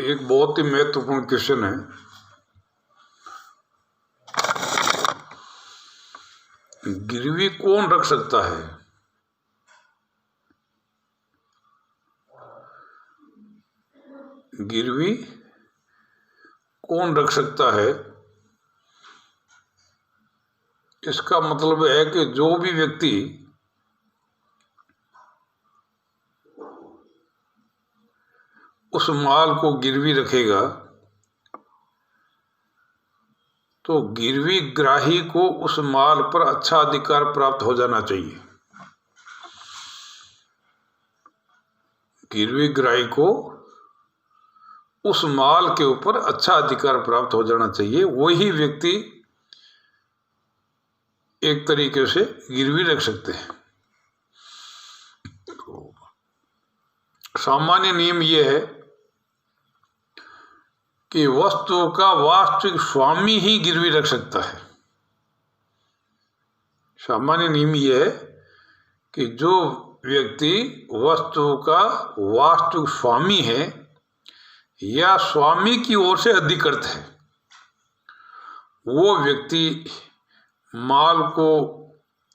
एक बहुत ही महत्वपूर्ण क्वेश्चन है। गिरवी कौन रख सकता है? गिरवी कौन रख सकता है? इसका मतलब है कि जो भी व्यक्ति उस माल को गिरवी रखेगा तो गिरवी ग्राही को उस माल पर अच्छा अधिकार प्राप्त हो जाना चाहिए। गिरवी ग्राही को उस माल के ऊपर अच्छा अधिकार प्राप्त हो जाना चाहिए। वही व्यक्ति एक तरीके से गिरवी रख सकते हैं। सामान्य नियम यह है कि वस्तु का वास्तविक स्वामी ही गिरवी रख सकता है। सामान्य नियम यह है कि जो व्यक्ति वस्तु का वास्तविक स्वामी है या स्वामी की ओर से अधिकृत है, वो व्यक्ति माल को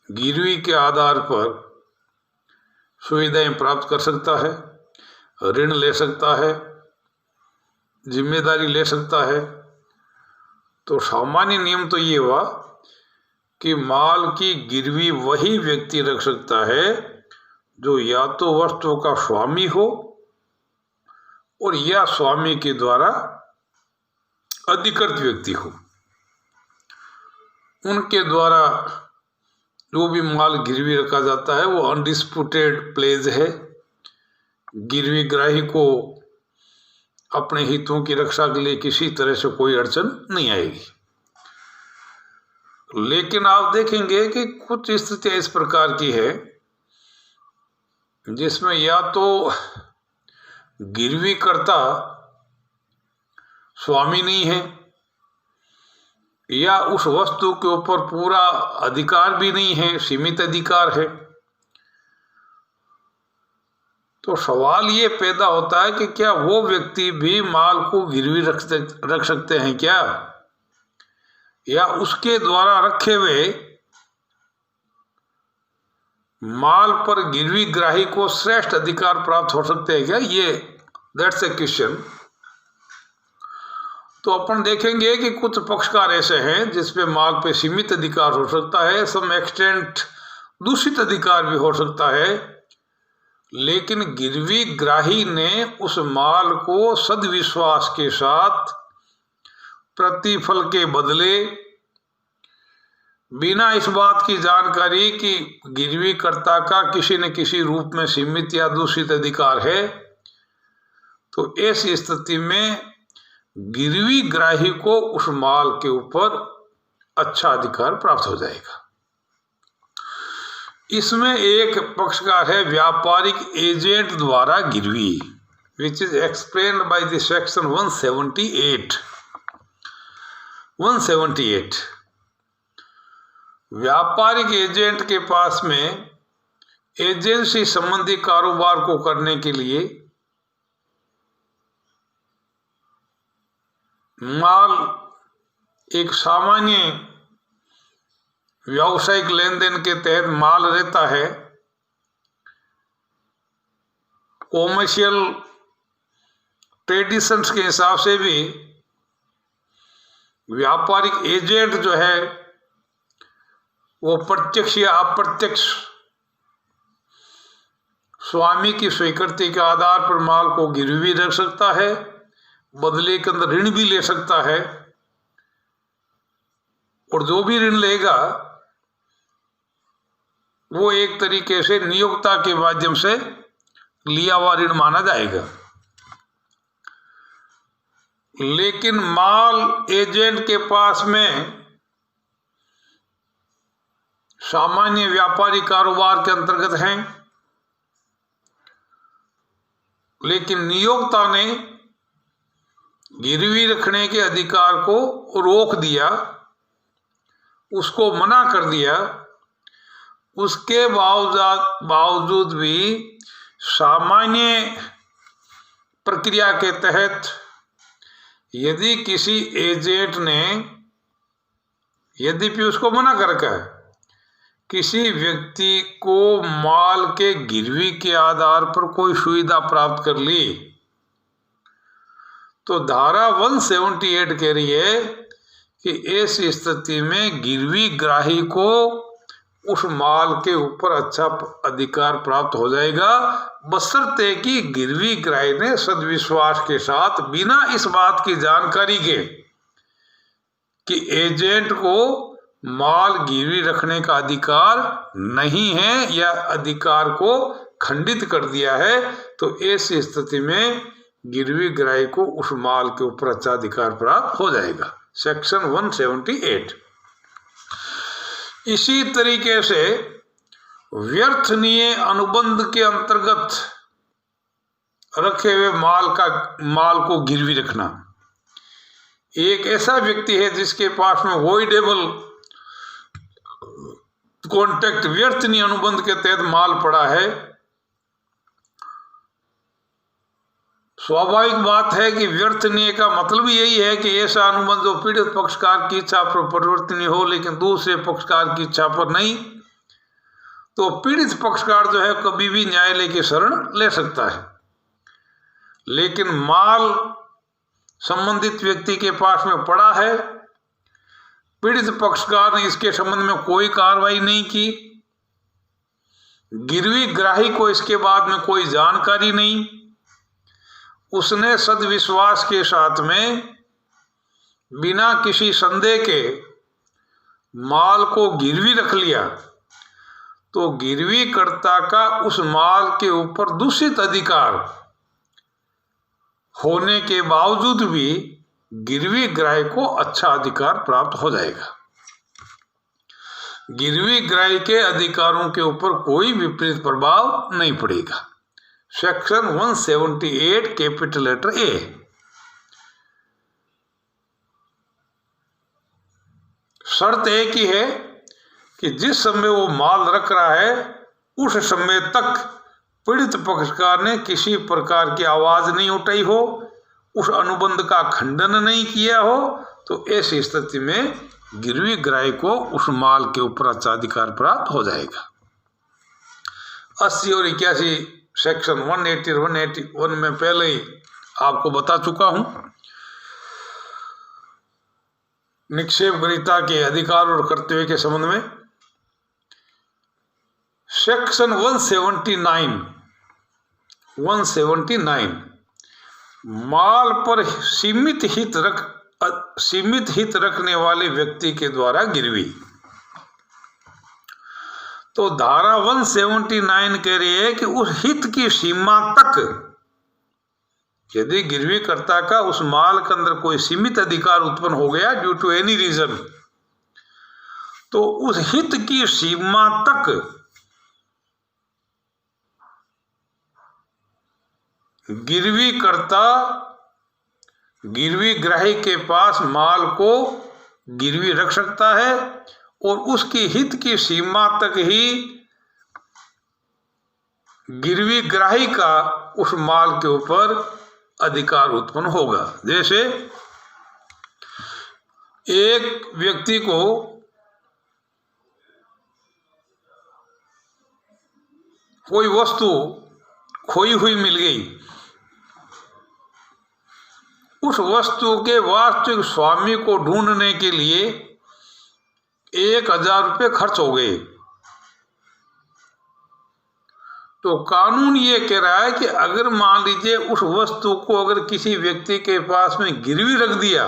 गिरवी के आधार पर सुविधाएं प्राप्त कर सकता है, ऋण ले सकता है, जिम्मेदारी ले सकता है। तो सामान्य नियम तो ये हुआ कि माल की गिरवी वही व्यक्ति रख सकता है जो या तो वस्तु का स्वामी हो और या स्वामी के द्वारा अधिकृत व्यक्ति हो। उनके द्वारा जो भी माल गिरवी रखा जाता है वो अनडिस्प्यूटेड प्लेज है। गिरवी ग्राही को अपने हितों की रक्षा के लिए किसी तरह से कोई अड़चन नहीं आएगी। लेकिन आप देखेंगे कि कुछ स्थितियां इस प्रकार की है जिसमें या तो गिरवी कर्ता स्वामी नहीं है या उस वस्तु के ऊपर पूरा अधिकार भी नहीं है, सीमित अधिकार है। तो सवाल ये पैदा होता है कि क्या वो व्यक्ति भी माल को गिरवी रख सकते हैं क्या, या उसके द्वारा रखे हुए माल पर गिरवी ग्राही को श्रेष्ठ अधिकार प्राप्त हो सकते हैं क्या? ये दैट्स ए क्वेश्चन। तो अपन देखेंगे कि कुछ पक्षकार ऐसे हैं जिसपे माल पे सीमित अधिकार हो सकता है, सम एक्सटेंट दूषित अधिकार भी हो सकता है, लेकिन गिरवी ग्राही ने उस माल को सद्विश्वास के साथ प्रतिफल के बदले बिना इस बात की जानकारी कि गिरवी कर्ता का किसी न किसी रूप में सीमित या दूषित अधिकार है, तो ऐसी स्थिति में गिरवी ग्राही को उस माल के ऊपर अच्छा अधिकार प्राप्त हो जाएगा। इसमें एक पक्षकार है व्यापारिक एजेंट द्वारा गिरवी, which is explained by the section 178। व्यापारिक एजेंट के पास में एजेंसी संबंधी कारोबार को करने के लिए माल एक सामान्य व्यावसायिक लेन देन के तहत माल रहता है। कॉमर्शियल ट्रेडिशंस के हिसाब से भी व्यापारिक एजेंट जो है वो प्रत्यक्ष या अप्रत्यक्ष स्वामी की स्वीकृति के आधार पर माल को गिरवी रख सकता है, बदले के अंदर ऋण भी ले सकता है, और जो भी ऋण लेगा वो एक तरीके से नियोक्ता के माध्यम से लिया हुआ ऋण माना जाएगा। लेकिन माल एजेंट के पास में सामान्य व्यापारी कारोबार के अंतर्गत हैं, लेकिन नियोक्ता ने गिरवी रखने के अधिकार को रोक दिया, उसको मना कर दिया। उसके बावजूद भी सामान्य प्रक्रिया के तहत यदि किसी एजेंट ने, यद्यपि उसको मना करके किसी व्यक्ति को माल के गिरवी के आधार पर कोई सुविधा प्राप्त कर ली, तो धारा 178 कह रही है कि ऐसी स्थिति में गिरवी ग्राही को उस माल के ऊपर अच्छा अधिकार प्राप्त हो जाएगा, बशर्ते कि गिरवी ग्राही ने सद्विश्वास के साथ बिना इस बात की जानकारी के कि एजेंट को माल गिरवी रखने का अधिकार नहीं है या अधिकार को खंडित कर दिया है, तो ऐसी स्थिति में गिरवी ग्राही को उस माल के ऊपर अच्छा अधिकार प्राप्त हो जाएगा। सेक्शन 178। इसी तरीके से व्यर्थनीय अनुबंध के अंतर्गत रखे हुए माल को गिरवी रखना। एक ऐसा व्यक्ति है जिसके पास में वॉइडेबल कॉन्ट्रैक्ट व्यर्थनीय अनुबंध के तहत माल पड़ा है। स्वाभाविक बात है कि व्यर्थनीय का मतलब यही है कि ऐसा अनुबंध जो पीड़ित पक्षकार की इच्छा पर परिवर्तनीय हो लेकिन दूसरे पक्षकार की इच्छा पर नहीं। तो पीड़ित पक्षकार जो है कभी भी न्यायालय की शरण ले सकता है, लेकिन माल संबंधित व्यक्ति के पास में पड़ा है, पीड़ित पक्षकार ने इसके संबंध में कोई कार्रवाई नहीं की, गिरवी ग्राही को इसके बाद में कोई जानकारी नहीं, उसने सद्विश्वास के साथ में बिना किसी संदेह के माल को गिरवी रख लिया, तो गिरवी कर्ता का उस माल के ऊपर दूषित अधिकार होने के बावजूद भी गिरवी ग्राही को अच्छा अधिकार प्राप्त हो जाएगा। गिरवी ग्राही के अधिकारों के ऊपर कोई विपरीत प्रभाव नहीं पड़ेगा। Section 178 capital letter A. शर्त एक ही है कि जिस समय वो माल रख रहा है उस समय तक पीड़ित पक्षकार ने किसी प्रकार की आवाज नहीं उठाई हो, उस अनुबंध का खंडन नहीं किया हो, तो ऐसी स्थिति में गिरवी ग्राही को उस माल के ऊपर अच्छा अधिकार प्राप्त हो जाएगा। 80 और 81 सेक्शन 180 और 181 में पहले ही आपको बता चुका हूं। निक्षेप ग्रहीता के अधिकार और कर्तव्य के संबंध में सेक्शन 179 माल पर सीमित हित रखने वाले व्यक्ति के द्वारा गिरवी। तो धारा 179 कह रही है कि उस हित की सीमा तक यदि गिरवी कर्ता का उस माल के अंदर कोई सीमित अधिकार उत्पन्न हो गया ड्यू टू एनी रीजन, तो उस हित की सीमा तक गिरवी कर्ता गिरवी ग्राही के पास माल को गिरवी रख सकता है और उसकी हित की सीमा तक ही गिरवी ग्राही का उस माल के ऊपर अधिकार उत्पन्न होगा। जैसे एक व्यक्ति को कोई वस्तु खोई हुई मिल गई, उस वस्तु के वास्तविक स्वामी को ढूंढने के लिए 1000 रुपये खर्च हो गए, तो कानून ये कह रहा है कि अगर मान लीजिए उस वस्तु को अगर किसी व्यक्ति के पास में गिरवी रख दिया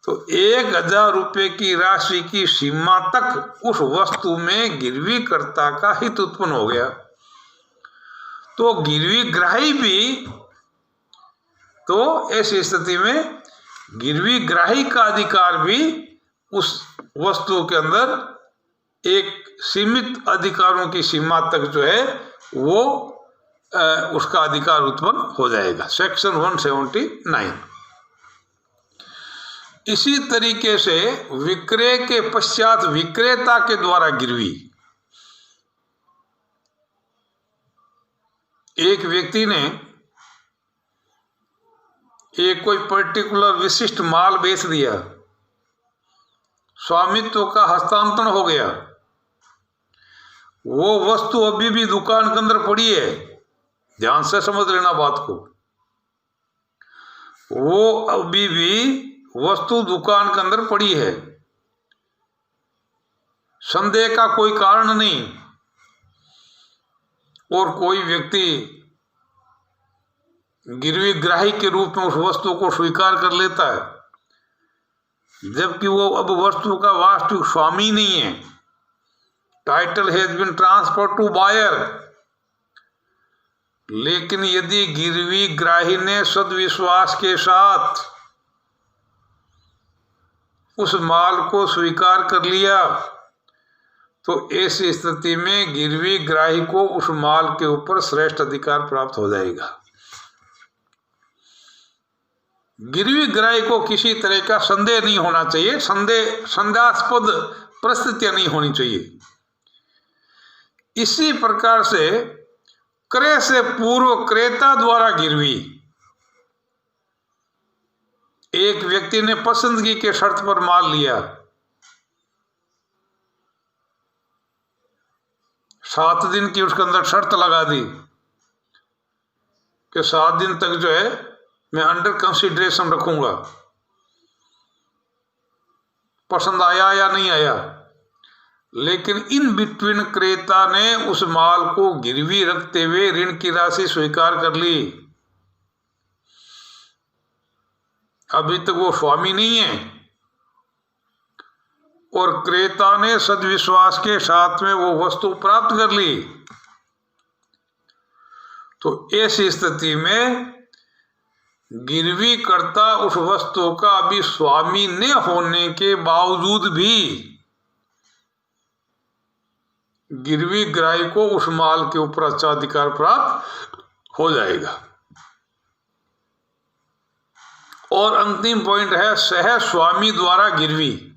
तो 1000 रुपये की राशि की सीमा तक उस वस्तु में गिरवी कर्ता का हित उत्पन्न हो गया, तो गिरवी ग्राही भी, तो ऐसी स्थिति में गिरवी ग्राही का अधिकार भी उस वस्तु के अंदर एक सीमित अधिकारों की सीमा तक जो है वो उसका अधिकार उत्पन्न हो जाएगा। सेक्शन 179। इसी तरीके से विक्रय के पश्चात विक्रेता के द्वारा गिरवी, एक व्यक्ति ने एक कोई पर्टिकुलर विशिष्ट माल बेच दिया, स्वामित्व का हस्तांतरण हो गया, वो वस्तु अभी भी दुकान के अंदर पड़ी है, ध्यान से समझ लेना बात को, वो अभी भी वस्तु दुकान के अंदर पड़ी है, संदेह का कोई कारण नहीं, और कोई व्यक्ति गिरवी ग्राही के रूप में उस वस्तु को स्वीकार कर लेता है, जबकि वो अब वस्तु का वास्तविक स्वामी नहीं है। Title has been transferred to buyer. लेकिन यदि गिरवी ग्राही ने सद्विश्वास के साथ उस माल को स्वीकार कर लिया, तो ऐसी स्थिति में गिरवी ग्राही को उस माल के ऊपर श्रेष्ठ अधिकार प्राप्त हो जाएगा। गिरवी ग्राही को किसी तरह का संदेह नहीं होना चाहिए, संदेहास्पद परिस्थितियां नहीं होनी चाहिए। इसी प्रकार से क्रय से पूर्व क्रेता द्वारा गिरवी, एक व्यक्ति ने पसंदगी के शर्त पर माल लिया, 7 दिन की उसके अंदर शर्त लगा दी कि 7 दिन तक जो है मैं अंडर कंसिडरेशन रखूंगा, पसंद आया या नहीं आया। लेकिन इन बिटवीन क्रेता ने उस माल को गिरवी रखते हुए ऋण की राशि स्वीकार कर ली, अभी तक वो स्वामी नहीं है, और क्रेता ने सद्विश्वास के साथ में वो वस्तु प्राप्त कर ली, तो ऐसी स्थिति में गिरवी कर्ता उस वस्तु का अभी स्वामी न होने के बावजूद भी गिरवी ग्राही को उस माल के ऊपर अच्छा अधिकार प्राप्त हो जाएगा। और अंतिम पॉइंट है सह स्वामी द्वारा गिरवी।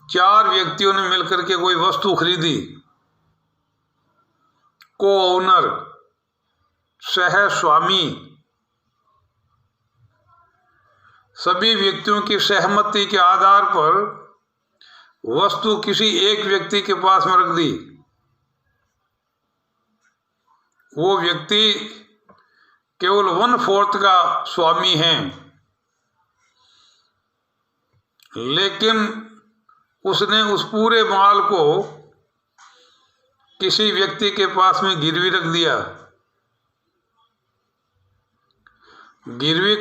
4 व्यक्तियों ने मिलकर के कोई वस्तु खरीदी, को ओनर, सह स्वामी, सभी व्यक्तियों की सहमति के आधार पर वस्तु किसी एक व्यक्ति के पास में रख दी। वो व्यक्ति केवल 1/4 का स्वामी है, लेकिन उसने उस पूरे माल को किसी व्यक्ति के पास में गिरवी रख दिया। गिरवी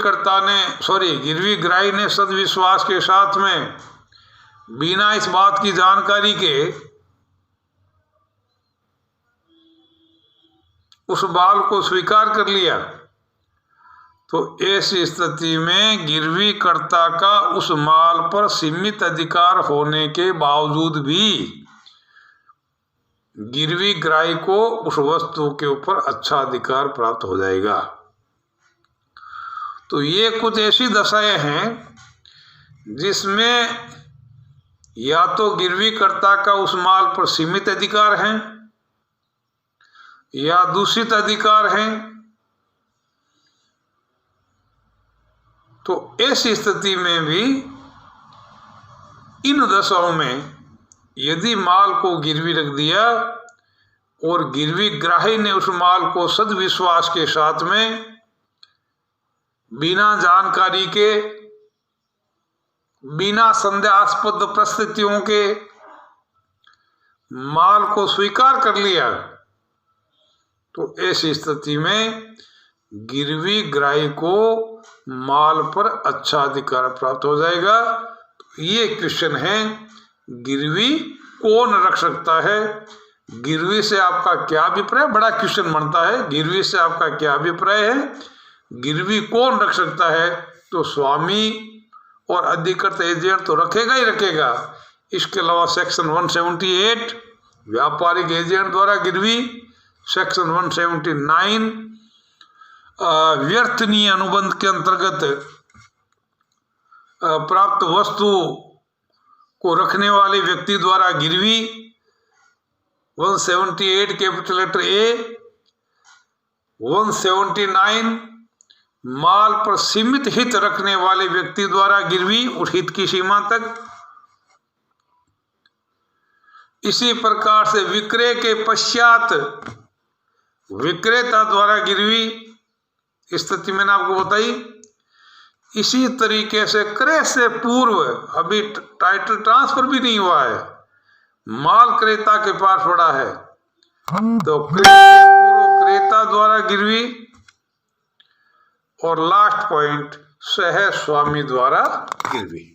ग्राही ने सद्विश्वास के साथ में बिना इस बात की जानकारी के उस माल को स्वीकार कर लिया, तो ऐसी स्थिति में गिरवी कर्ता का उस माल पर सीमित अधिकार होने के बावजूद भी गिरवी ग्राही को उस वस्तु के ऊपर अच्छा अधिकार प्राप्त हो जाएगा। तो ये कुछ ऐसी दशाएं हैं जिसमें या तो गिरवी कर्ता का उस माल पर सीमित अधिकार है या दूषित अधिकार है। तो ऐसी स्थिति में भी इन दशाओं में यदि माल को गिरवी रख दिया और गिरवी ग्राही ने उस माल को सद्विश्वास के साथ में बिना जानकारी के, बिना संदेहास्पद परिस्थितियों के माल को स्वीकार कर लिया, तो ऐसी स्थिति में गिरवी ग्राही को माल पर अच्छा अधिकार प्राप्त हो जाएगा। तो ये क्वेश्चन है, गिरवी कौन रख सकता है? गिरवी से आपका क्या अभिप्राय? बड़ा क्वेश्चन बनता है, गिरवी से आपका क्या अभिप्राय है? गिरवी कौन रख सकता है? तो स्वामी और अधिकृत एजेंट तो रखेगा ही रखेगा। इसके अलावा सेक्शन 178 व्यापारिक एजेंट द्वारा गिरवी, सेक्शन 179 व्यर्थनीय अनुबंध के अंतर्गत प्राप्त वस्तु को रखने वाले व्यक्ति द्वारा गिरवी, 178 कैपिटल लेटर ए, 179 माल पर सीमित हित रखने वाले व्यक्ति द्वारा गिरवी और हित की सीमा तक। इसी प्रकार से विक्रय के पश्चात विक्रेता द्वारा गिरवी, स्थिति मैंने आपको बताई। इसी तरीके से क्रय से पूर्व, अभी टाइटल ट्रांसफर भी नहीं हुआ है, माल क्रेता के पास पड़ा है, तो क्रय से पूर्व क्रेता द्वारा गिरवी, और लास्ट पॉइंट सह स्वामी द्वारा गिरवी।